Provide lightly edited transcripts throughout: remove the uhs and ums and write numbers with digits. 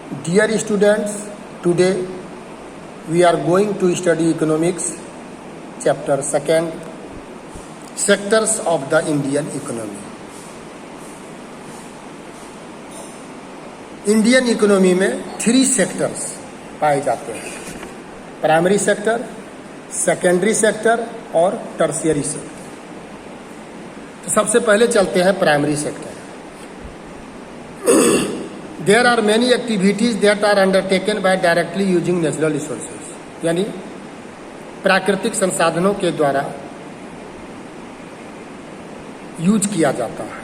Dear students, today we are going to study economics, chapter 2, sectors of the Indian economy. Indian economy में 3 sectors पाए जाते हैं, primary sector, secondary sector और tertiary sector. तो सबसे पहले चलते हैं primary sector. There are many activities that are undertaken by directly using natural resources, यानी प्राकृतिक संसाधनों के द्वारा यूज किया जाता है।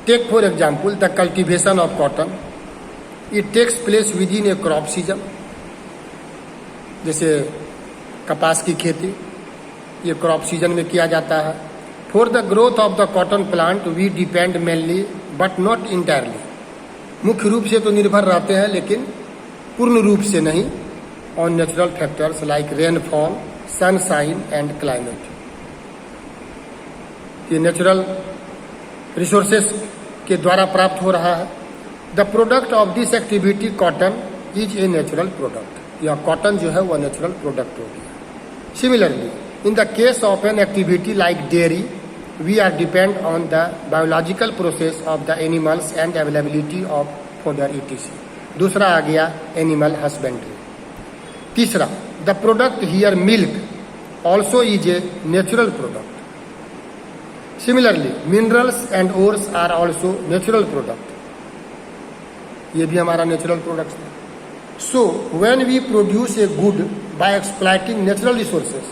Take for example the cultivation of cotton, it takes place within a crop season, जैसे कपास की खेती ये क्रॉप सीजन में किया जाता है। For the growth of the cotton plant we depend mainly but not entirely, मुख्य रूप से तो निर्भर रहते हैं लेकिन पूर्ण रूप से नहीं, on natural factors like rainfall, sunshine and climate. ये नेचुरल रिसोर्सेस के द्वारा प्राप्त हो रहा है। The product of this activity cotton is a natural product, यह कॉटन जो है वह नेचुरल प्रोडक्ट हो गया। Similarly in the case of an activity like dairy we are depend on the biological process of the animals and availability of fodder etc। दूसरा आ गया animal husbandry. तीसरा the product here milk also is a natural product. Similarly, minerals and ores are also natural product. ये भी हमारा natural product है। So, when we produce a good by exploiting natural resources,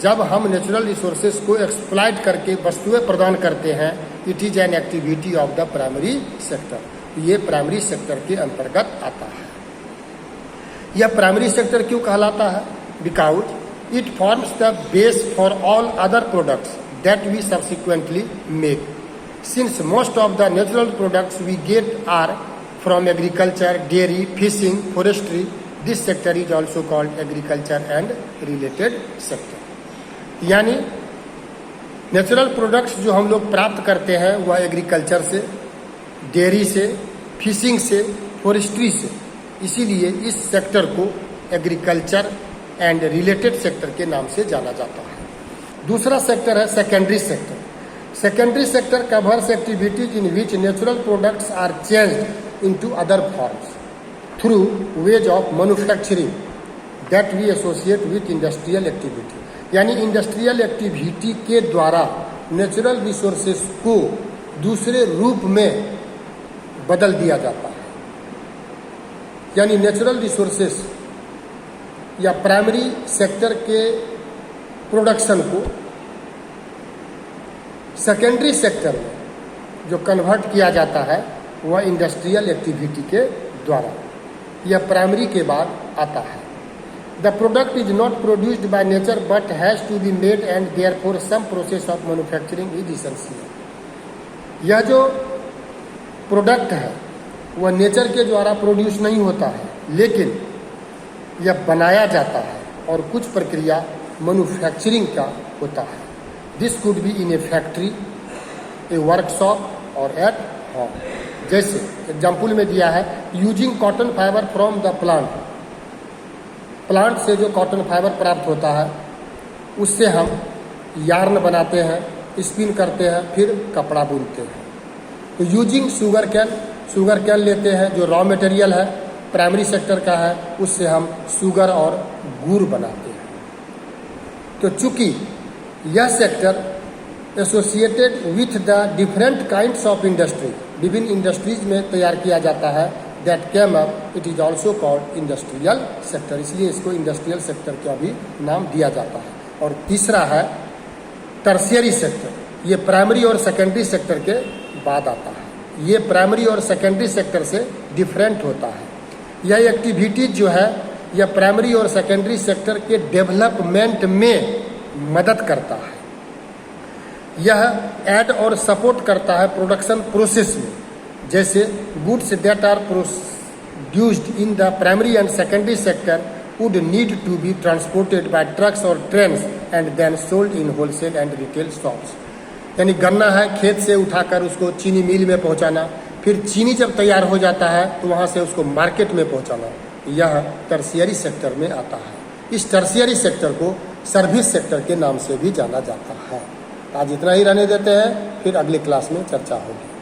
जब हम natural resources को exploit करके वस्तुएं प्रदान करते हैं, it is an activity of the primary sector। ये primary sector के अंतर्गत आता है। यह primary sector क्यों कहलाता है? Because it forms the base for all other products that we subsequently make. Since most of the natural products we get are from agriculture, dairy, fishing, forestry, this sector is also called agriculture and related sector। यानी natural products जो हम लोग प्राप्त करते हैं वह agriculture से, dairy से, फिशिंग से, फॉरेस्ट्री से, इसीलिए इस सेक्टर को एग्रीकल्चर एंड रिलेटेड सेक्टर के नाम से जाना जाता है। दूसरा सेक्टर है secondary sector. Secondary sector covers activities in which natural products are changed into other forms through ways of manufacturing that we associate with industrial activity. यानी इंडस्ट्रियल एक्टिविटी के द्वारा नेचुरल रिसोर्सेस को दूसरे रूप में बदल दिया जाता है। यानी नेचुरल रिसोर्सेस या प्राइमरी सेक्टर के प्रोडक्शन को सेकेंडरी सेक्टर में जो कन्वर्ट किया जाता है वह इंडस्ट्रियल एक्टिविटी के द्वारा, यह प्राइमरी के बाद आता है। The product is not produced by nature but has to be made and therefore some process of manufacturing is essential. यह जो प्रोडक्ट है वह नेचर के द्वारा प्रोड्यूस नहीं होता है, लेकिन यह बनाया जाता है और कुछ प्रक्रिया मैन्युफैक्चरिंग का होता है। This could be in A factory, A workshop और एट होम। जैसे एग्जाम्पल में दिया है using cotton fibre from the plant, plant से जो कॉटन फाइबर प्राप्त होता है उससे हम यार्न बनाते हैं, स्पिन करते हैं, फिर कपड़ा बुनते हैं। तो यूजिंग शुगर कैन लेते हैं जो रॉ मटेरियल है, प्राइमरी सेक्टर का है, उससे हम शुगर और गुड़ बनाते हैं। तो चूंकि यह sector associated with the different kinds of industry, विभिन्न इंडस्ट्रीज में तैयार किया जाता है, that came up it is also called industrial sector, इसलिए इसको इंडस्ट्रियल सेक्टर का भी नाम दिया जाता है। और तीसरा है टर्शियरी सेक्टर, ये प्राइमरी और सेकेंडरी सेक्टर के बाद आता है। ये प्राइमरी और सेकेंडरी सेक्टर से डिफरेंट होता है। यह एक्टिविटीज जो है यह प्राइमरी और सेकेंडरी सेक्टर के डेवलपमेंट में मदद करता है। यह ऐड और सपोर्ट करता है प्रोडक्शन प्रोसेस में, जैसे goods that are produced in the primary and secondary sector would need to be transported by trucks और trains and then sold in wholesale and retail shops. यानी गन्ना है, खेत से उठाकर उसको चीनी मिल में पहुंचाना, फिर चीनी जब तैयार हो जाता है तो वहाँ से उसको मार्केट में पहुँचाना, यह टर्शियरी सेक्टर में आता है। इस टर्शियरी सेक्टर को सर्विस सेक्टर के नाम से भी जाना जाता है। आज इतना ही रहने देते हैं, फिर अगले क्लास में चर्चा होगी।